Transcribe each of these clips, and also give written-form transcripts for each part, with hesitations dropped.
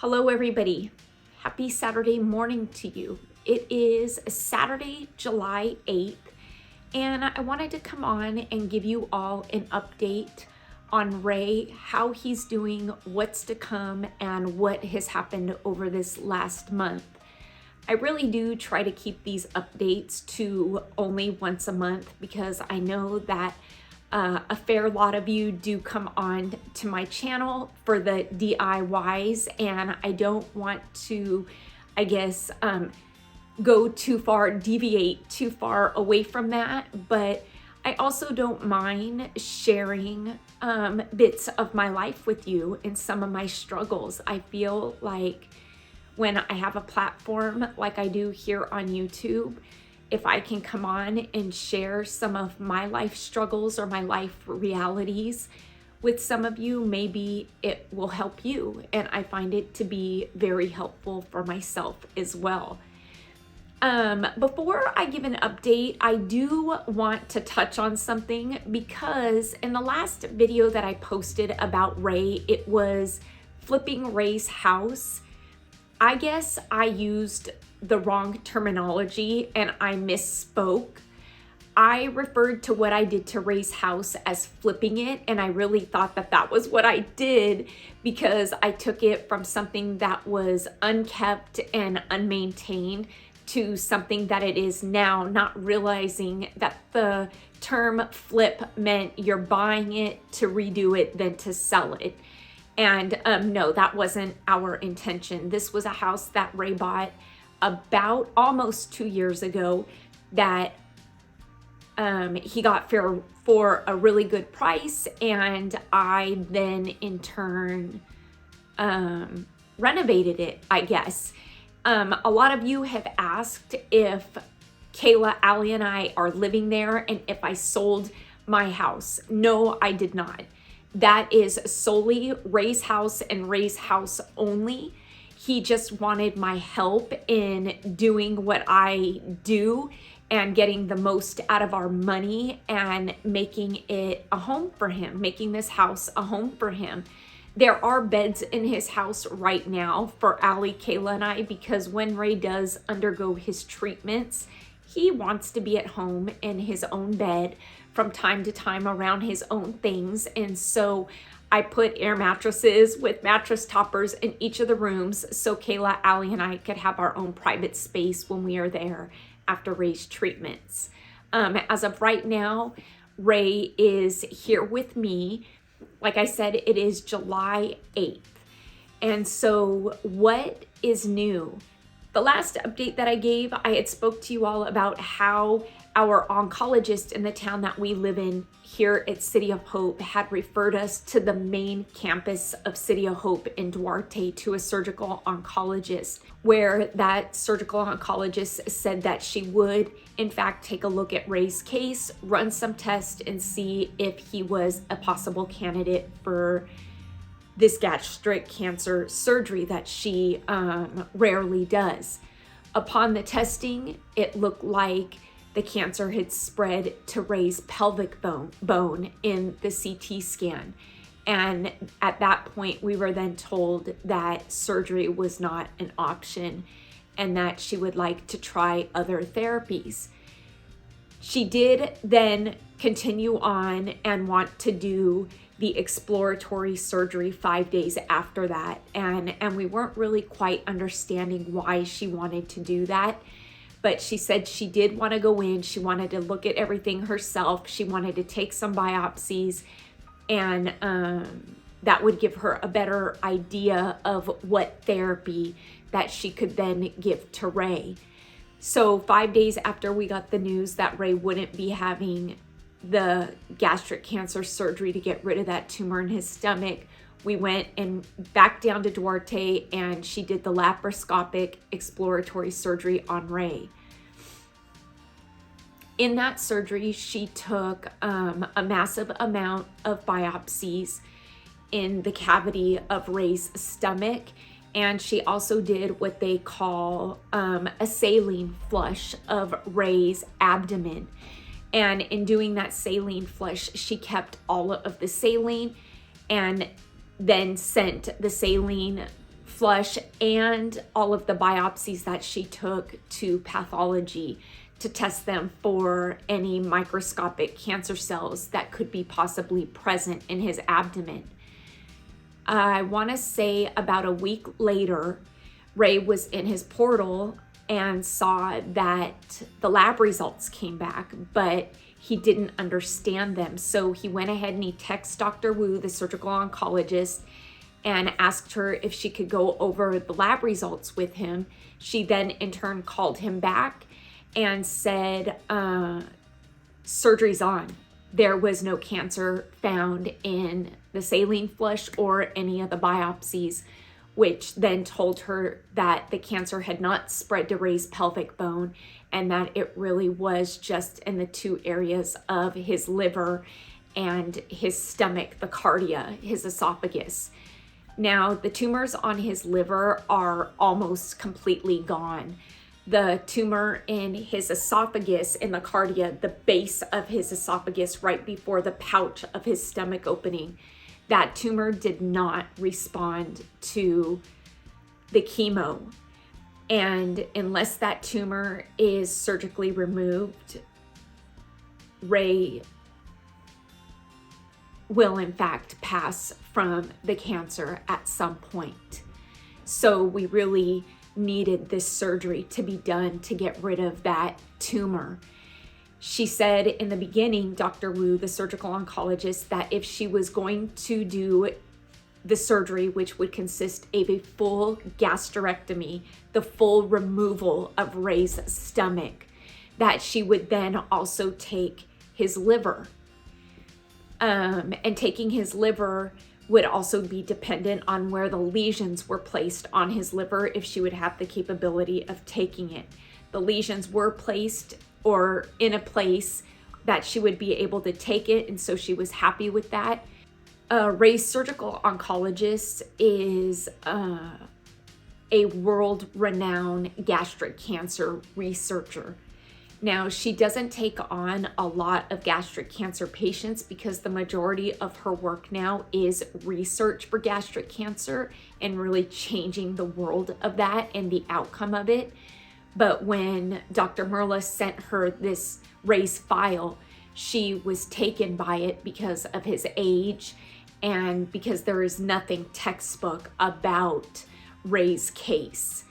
Hello everybody. Happy Saturday morning to you. It is Saturday, July 8th, and I wanted to come on and give you all an update on Ray, how he's doing, what's to come, and what has happened over this last month. I really do try to keep these updates to only once a month because I know that a fair lot of you do come on to my channel for the DIYs, and I don't want to, go too far, deviate too far away from that, but I also don't mind sharing bits of my life with you and some of my struggles. I feel like when I have a platform like I do here on YouTube, if I can come on and share some of my life struggles or my life realities with some of you, maybe it will help you. And I find it to be very helpful for myself as well. Before I give an update, I do want to touch on something because in the last video that I posted about Ray, it was flipping Ray's house. I guess I used the wrong terminology and I misspoke. I referred to what I did to Ray's house as flipping it, and I really thought that that was what I did because I took it from something that was unkept and unmaintained to something that it is now, not realizing that the term flip meant you're buying it to redo it then to sell it. And no, that wasn't our intention. This was a house that Ray bought about almost 2 years ago that he got for a really good price, and I then in turn renovated it, I guess. A lot of you have asked if Kayla, Allie, and I are living there and if I sold my house. No, I did not. That is solely Ray's house and Ray's house only. He just wanted my help in doing what I do and getting the most out of our money and making it a home for him, making this house a home for him. There are beds in his house right now for Allie, Kayla, and I, because when Ray does undergo his treatments, he wants to be at home in his own bed from time to time around his own things. And so I put air mattresses with mattress toppers in each of the rooms so Kayla, Allie, and I could have our own private space when we are there after Ray's treatments. As of right now, Ray is here with me. Like I said, it is July 8th. And so what is new? The last update that I gave, I had spoke to you all about how our oncologist in the town that we live in here at City of Hope had referred us to the main campus of City of Hope in Duarte to a surgical oncologist, where that surgical oncologist said that she would in fact take a look at Ray's case, run some tests, and see if he was a possible candidate for this gastric cancer surgery that she rarely does. Upon the testing, it looked like the cancer had spread to Ray's pelvic bone in the CT scan. And at that point, we were then told that surgery was not an option and that she would like to try other therapies. She did then continue on and want to do the exploratory surgery 5 days after that. And we weren't really quite understanding why she wanted to do that. But she said she did want to go in. She wanted to look at everything herself. She wanted to take some biopsies, and that would give her a better idea of what therapy that she could then give to Ray. So 5 days after we got the news that Ray wouldn't be having the gastric cancer surgery to get rid of that tumor in his stomach, we went and back down to Duarte, and she did the laparoscopic exploratory surgery on Ray. In that surgery, she took a massive amount of biopsies in the cavity of Ray's stomach, and she also did what they call a saline flush of Ray's abdomen. And in doing that saline flush, she kept all of the saline and then sent the saline flush and all of the biopsies that she took to pathology to test them for any microscopic cancer cells that could be possibly present in his abdomen. I want to say about a week later, Ray was in his portal and saw that the lab results came back, but he didn't understand them. So he went ahead and he texted Dr. Wu, the surgical oncologist, and asked her if she could go over the lab results with him. She then in turn called him back and said, surgery's on. There was no cancer found in the saline flush or any of the biopsies, which then told her that the cancer had not spread to Ray's pelvic bone and that it really was just in the two areas of his liver and his stomach, the cardia, his esophagus. Now, the tumors on his liver are almost completely gone. The tumor in his esophagus, in the cardia, the base of his esophagus, right before the pouch of his stomach opening, that tumor did not respond to the chemo. And unless that tumor is surgically removed, Ray will in fact pass from the cancer at some point. So we really needed this surgery to be done to get rid of that tumor. She said in the beginning, Dr. Wu, the surgical oncologist, that if she was going to do the surgery, which would consist of a full gastrectomy, the full removal of Ray's stomach, that she would then also take his liver. And taking his liver would also be dependent on where the lesions were placed on his liver, if she would have the capability of taking it. The lesions were placed or in a place that she would be able to take it, and so she was happy with that. Ray's surgical oncologist is a world-renowned gastric cancer researcher. Now, she doesn't take on a lot of gastric cancer patients because the majority of her work now is research for gastric cancer and really changing the world of that and the outcome of it. But when Dr. Merla sent her this Ray's file, she was taken by it because of his age and because there is nothing textbook about Ray's case.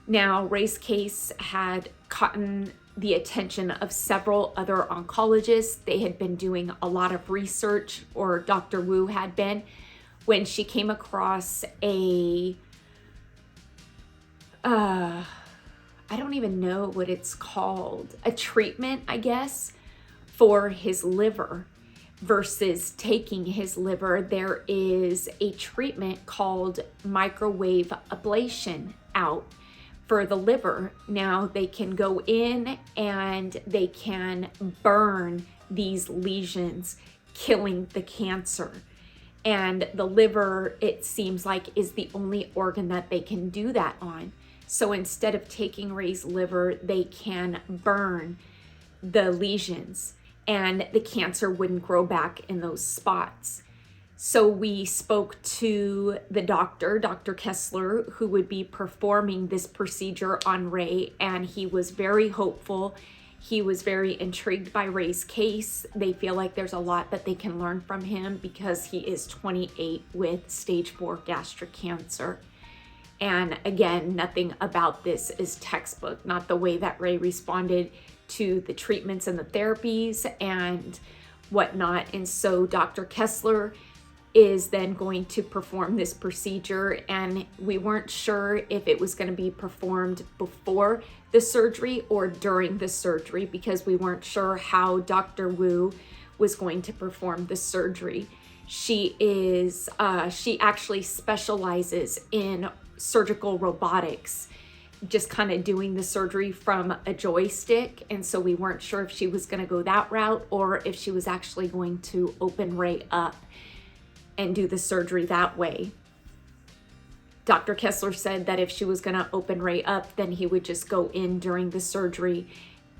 Now, Ray's case had gotten the attention of several other oncologists. They had been doing a lot of research, or Dr. Wu had been, when she came across I don't even know what it's called, a treatment, I guess, for his liver versus taking his liver. There is a treatment called microwave ablation out for the liver. Now they can go in and they can burn these lesions, killing the cancer. And the liver, it seems like, is the only organ that they can do that on. So instead of taking Ray's liver, they can burn the lesions and the cancer wouldn't grow back in those spots. So we spoke to the doctor, Dr. Kessler, who would be performing this procedure on Ray, and he was very hopeful. He was very intrigued by Ray's case. They feel like there's a lot that they can learn from him because he is 28 with stage 4 gastric cancer. And again, nothing about this is textbook, not the way that Ray responded to the treatments and the therapies and whatnot. And so Dr. Kessler is then going to perform this procedure, and we weren't sure if it was going to be performed before the surgery or during the surgery because we weren't sure how Dr. Wu was going to perform the surgery. She actually specializes in surgical robotics, just kind of doing the surgery from a joystick, and so we weren't sure if she was going to go that route or if she was actually going to open Ray up and do the surgery that way. Dr. Kessler said that if she was going to open Ray up, then he would just go in during the surgery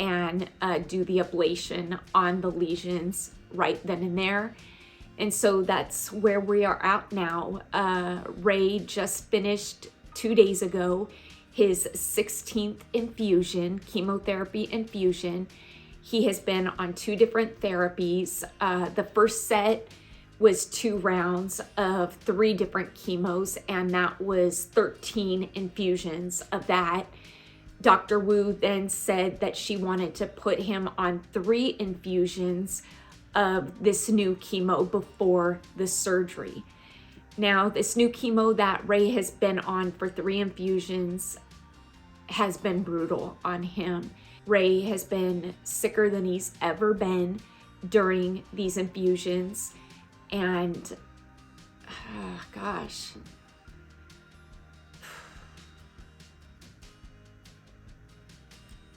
and do the ablation on the lesions right then and there. And so that's where we are at now. Ray just finished 2 days ago his 16th infusion, chemotherapy infusion. He has been on 2 different therapies. The first set was 2 rounds of 3 different chemos, and that was 13 infusions of that. Dr. Wu then said that she wanted to put him on 3 infusions of this new chemo before the surgery. Now, this new chemo that Ray has been on for 3 infusions has been brutal on him. Ray has been sicker than he's ever been during these infusions. And, gosh.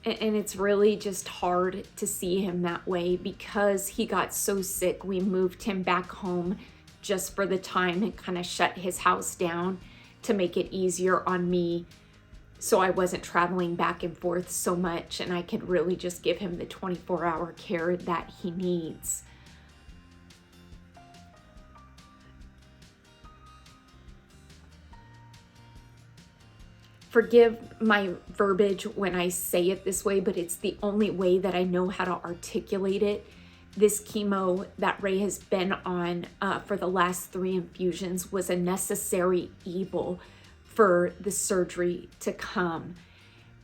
And it's really just hard to see him that way because he got so sick. We moved him back home just for the time and kind of shut his house down to make it easier on me, so I wasn't traveling back and forth so much, and I could really just give him the 24-hour care that he needs. Forgive my verbiage when I say it this way, but it's the only way that I know how to articulate it. This chemo that Ray has been on for the last 3 infusions was a necessary evil for the surgery to come.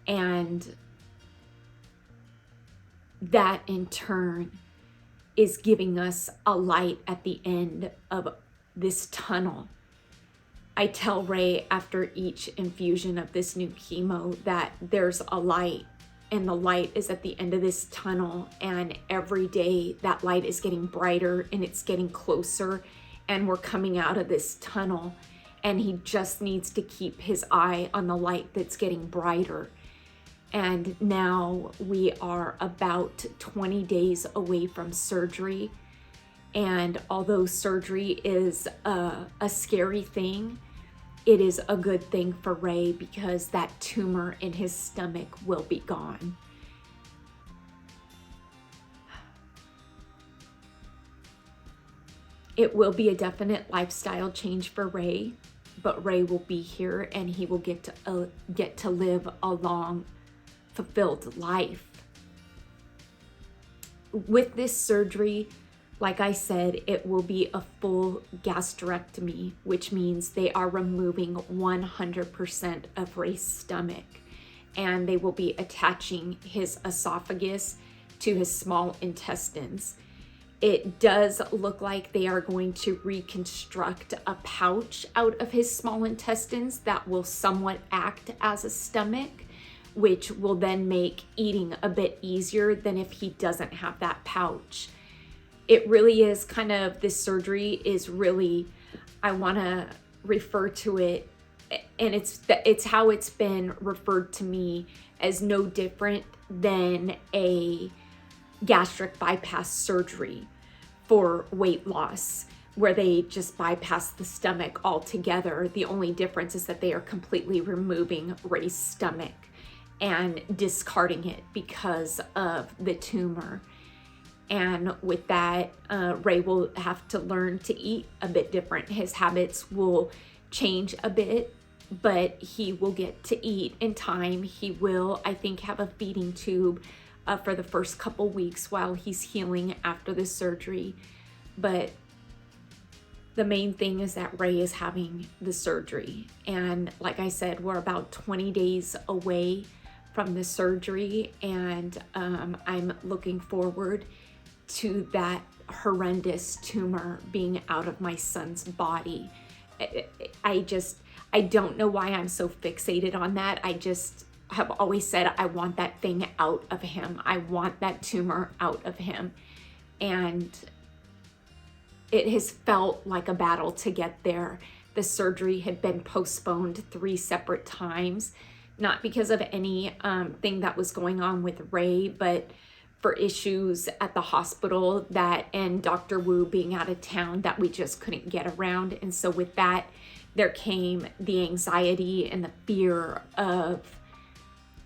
And that in turn is giving us a light at the end of this tunnel. I tell Ray after each infusion of this new chemo that there's a light, and the light is at the end of this tunnel, and every day that light is getting brighter and it's getting closer, and we're coming out of this tunnel, and he just needs to keep his eye on the light that's getting brighter. And now we are about 20 days away from surgery, and although surgery is a scary thing, it is a good thing for Ray because that tumor in his stomach will be gone. It will be a definite lifestyle change for Ray, but Ray will be here and he will get to live a long, fulfilled life. With this surgery, like I said, it will be a full gastrectomy, which means they are removing 100% of Ray's stomach, and they will be attaching his esophagus to his small intestines. It does look like they are going to reconstruct a pouch out of his small intestines that will somewhat act as a stomach, which will then make eating a bit easier than if he doesn't have that pouch. It really is kind of, this surgery is really, I want to refer to it, and it's how it's been referred to me, as no different than a gastric bypass surgery for weight loss, where they just bypass the stomach altogether. The only difference is that they are completely removing Ray's stomach and discarding it because of the tumor. And with that, Ray will have to learn to eat a bit different. His habits will change a bit, but he will get to eat in time. He will, I think, have a feeding tube for the first couple weeks while he's healing after the surgery. But the main thing is that Ray is having the surgery. And like I said, we're about 20 days away from the surgery, and I'm looking forward to that horrendous tumor being out of my son's body. I don't know why I'm so fixated on that. I just have always said I want that thing out of him. I want that tumor out of him. And it has felt like a battle to get there. The surgery had been postponed 3 separate times, not because of any thing that was going on with Ray, but for issues at the hospital and Dr. Wu being out of town that we just couldn't get around. And so with that, there came the anxiety and the fear of,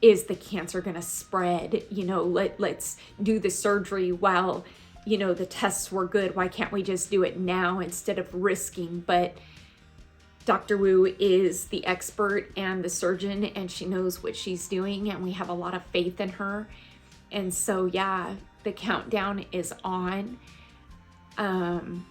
is the cancer gonna spread? You know, let's do the surgery while, you know, the tests were good. Why can't we just do it now instead of risking? But Dr. Wu is the expert and the surgeon, and she knows what she's doing, and we have a lot of faith in her. And so, yeah, the countdown is on. And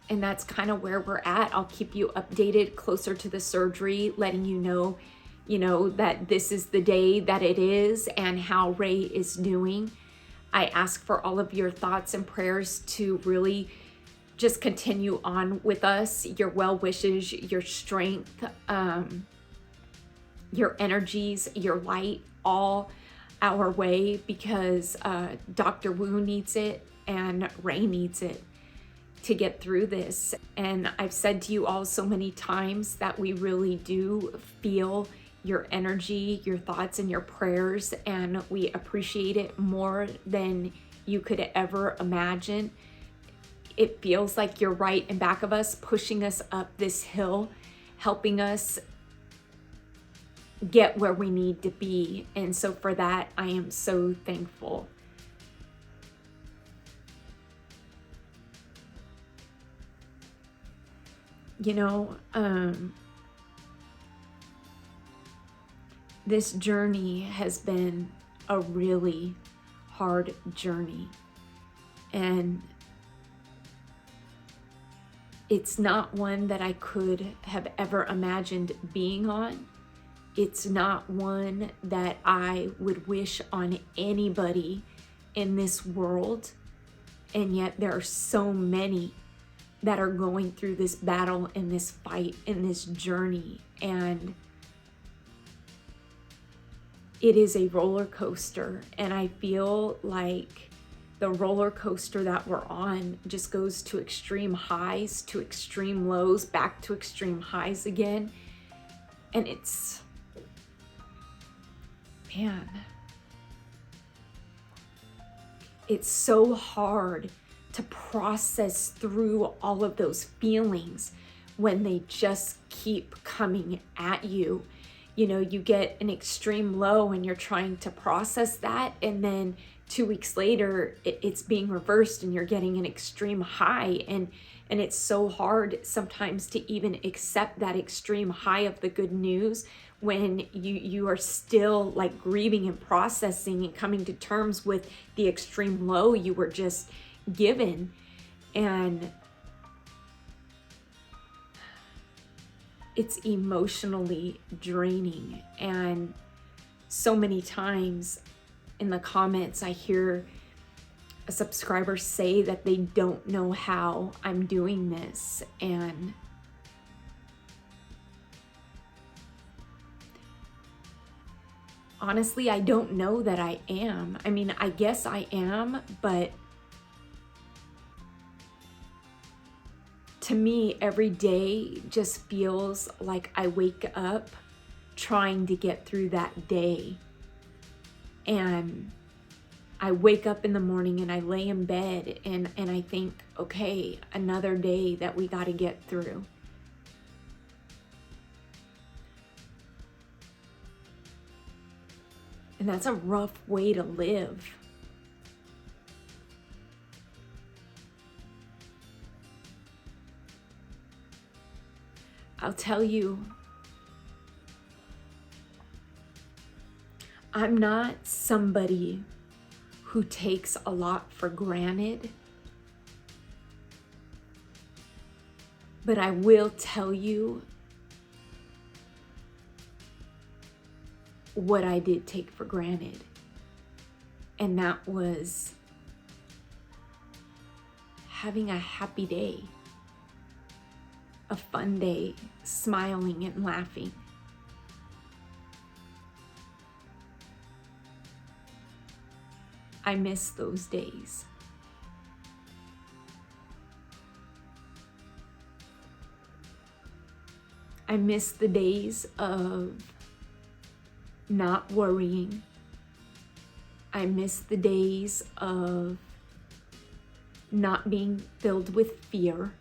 that's kind of where we're at. I'll keep you updated closer to the surgery, letting you know, that this is the day that it is and how Ray is doing. I ask for all of your thoughts and prayers to really just continue on with us, your well wishes, your strength, your energies, your light, all our way, because Dr. Wu needs it and Ray needs it to get through this. And I've said to you all so many times that we really do feel your energy, your thoughts, and your prayers, and we appreciate it more than you could ever imagine. It feels like you're right in back of us, pushing us up this hill, helping us get where we need to be. And so for that, I am so thankful. This journey has been a really hard journey, and it's not one that I could have ever imagined being on. It's not one that I would wish on anybody in this world. And yet there are so many that are going through this battle and this fight and this journey. And it is a roller coaster. And I feel like the roller coaster that we're on just goes to extreme highs, to extreme lows, back to extreme highs again. And it's, man, it's so hard to process through all of those feelings when they just keep coming at you. You get an extreme low and you're trying to process that, and then 2 weeks later it's being reversed and you're getting an extreme high, and it's so hard sometimes to even accept that extreme high of the good news when you are still like grieving and processing and coming to terms with the extreme low you were just given. And it's emotionally draining. And so many times in the comments, I hear a subscriber say that they don't know how I'm doing this. And honestly, I don't know that I am. I mean, I guess I am, but to me, every day just feels like I wake up trying to get through that day. And I wake up in the morning and I lay in bed and I think, okay, another day that we got to get through. And that's a rough way to live. I'll tell you, I'm not somebody who takes a lot for granted, but I will tell you what I did take for granted, and that was having a happy day, a fun day, smiling and laughing. I miss those days. I miss the days of not worrying. I miss the days of not being filled with fear.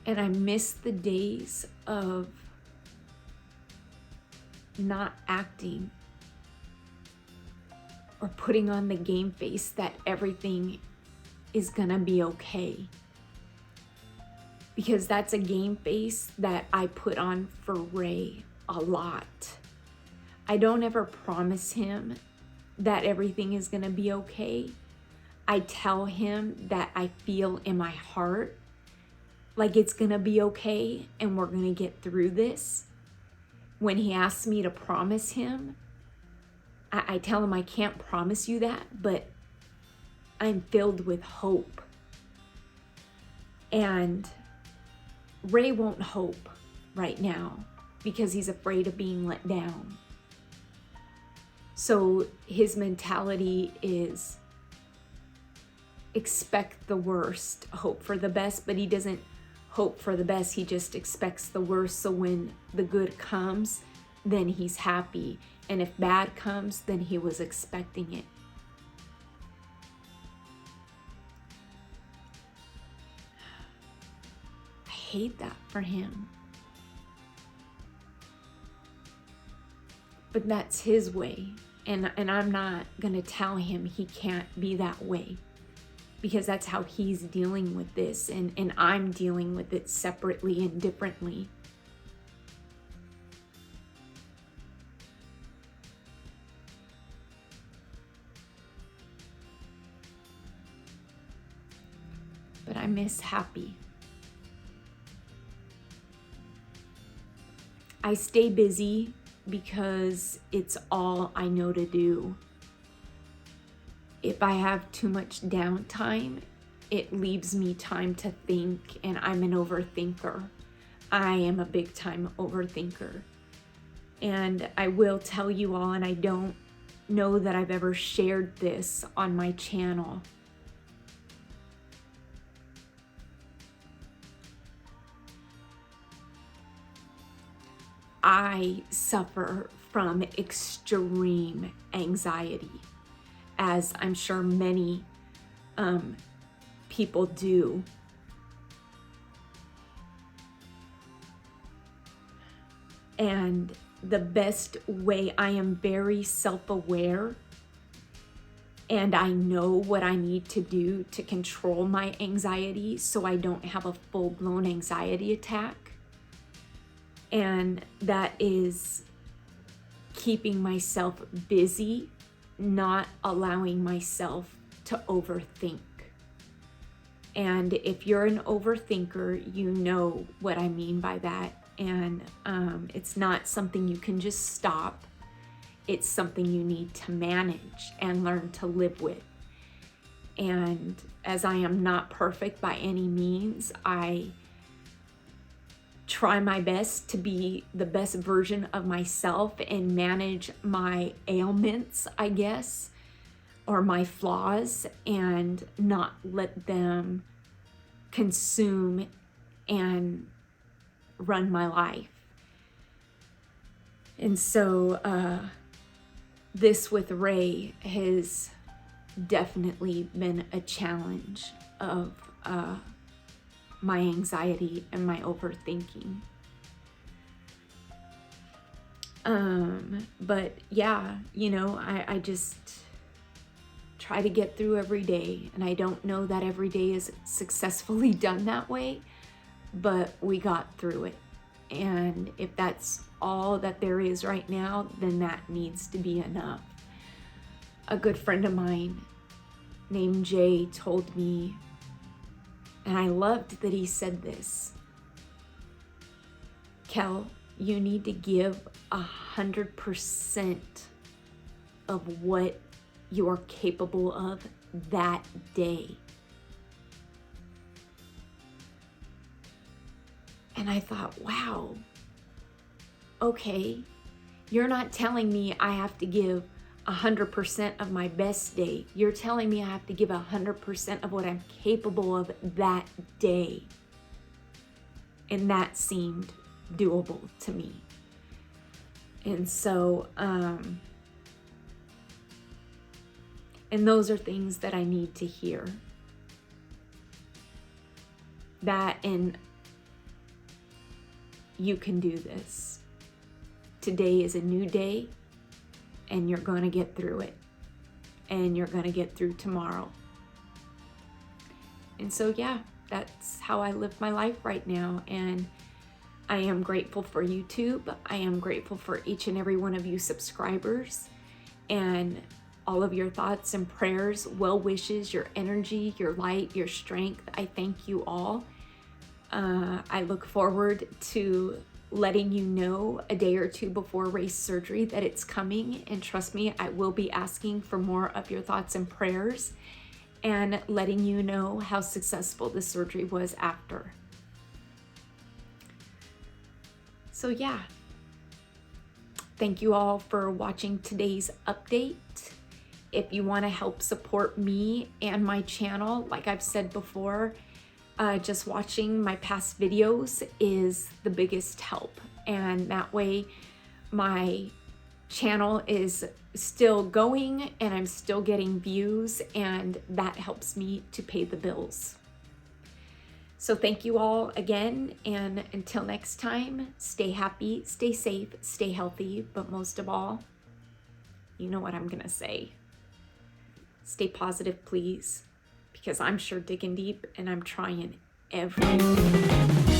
And I miss the days of not acting or putting on the game face that everything is gonna be okay. Because that's a game face that I put on for Ray a lot. I don't ever promise him that everything is gonna be okay. I tell him that I feel in my heart like it's gonna be okay and we're gonna get through this. When he asks me to promise him, I tell him I can't promise you that, but I'm filled with hope. And Ray won't hope right now because he's afraid of being let down. So his mentality is expect the worst, hope for the best, but he doesn't hope for the best. He just expects the worst. So when the good comes, then he's happy. And if bad comes, then he was expecting it. I hate that for him. But that's his way. And I'm not gonna tell him he can't be that way, because that's how he's dealing with this, and I'm dealing with it separately and differently. But I miss Happy. I stay busy because it's all I know to do. If I have too much downtime, it leaves me time to think, and I'm an overthinker. I am a big time overthinker. And I will tell you all, and I don't know that I've ever shared this on my channel. I suffer from extreme anxiety, as I'm sure many people do. And the best way, I am very self-aware, and I know what I need to do to control my anxiety so I don't have a full-blown anxiety attack. And that is keeping myself busy, not allowing myself to overthink. And if you're an overthinker, you know what I mean by that. And it's not something you can just stop. It's something you need to manage and learn to live with. And as I am not perfect by any means, I try my best to be the best version of myself and manage my ailments, I guess, or my flaws, and not let them consume and run my life. And so this with Ray has definitely been a challenge of my anxiety and my overthinking. But yeah, you know, I just try to get through every day, and I don't know that every day is successfully done that way, but we got through it. And if that's all that there is right now, then that needs to be enough. A good friend of mine named Jay told me, and I loved that he said this, Kel, you need to give 100% of what you are capable of that day. And I thought, wow, okay, you're not telling me I have to give 100% of my best day. You're telling me I have to give 100% of what I'm capable of that day. And that seemed doable to me. And so, and those are things that I need to hear. That, and you can do this. Today is a new day, and you're going to get through it. And you're going to get through tomorrow. And so, yeah, that's how I live my life right now. And I am grateful for YouTube. I am grateful for each and every one of you subscribers and all of your thoughts and prayers, well wishes, your energy, your light, your strength. I thank you all. I look forward to letting you know a day or two before race surgery that it's coming. And trust me, I will be asking for more of your thoughts and prayers and letting you know how successful the surgery was after. So yeah, thank you all for watching today's update. If you want to help support me and my channel, like I've said before, just watching my past videos is the biggest help. And that way my channel is still going and I'm still getting views, and that helps me to pay the bills. So thank you all again, and until next time, stay happy, stay safe, stay healthy, but most of all, you know what I'm gonna say. Stay positive, please, because I'm sure digging deep and I'm trying every day.